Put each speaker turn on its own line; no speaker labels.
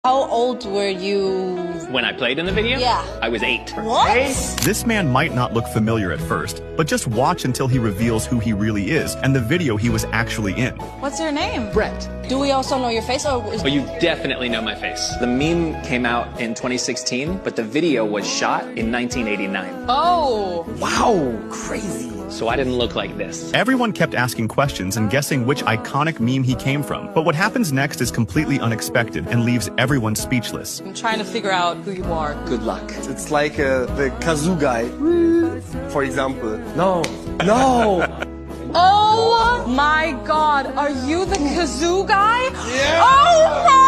How old were you?
When I played in the video?
Yeah.
I was 8.
What?
This man might not look familiar at first, but just watch until he reveals who he really is and the video he was actually in.
What's your name?
Brett.
Do we also know your face or is...
Oh, you definitely know my face. The meme came out in 2016, but the video was shot in 1989.
Oh!
Wow, crazy. So I didn't look like this.
Everyone kept asking questions and guessing which iconic meme he came from. But what happens next is completely unexpected and leaves everyone speechless.
I'm trying to figure out who you are.
Good luck.
It's like the kazoo guy, for example. No.
Oh my god, are you the kazoo guy?
Yeah.
Oh my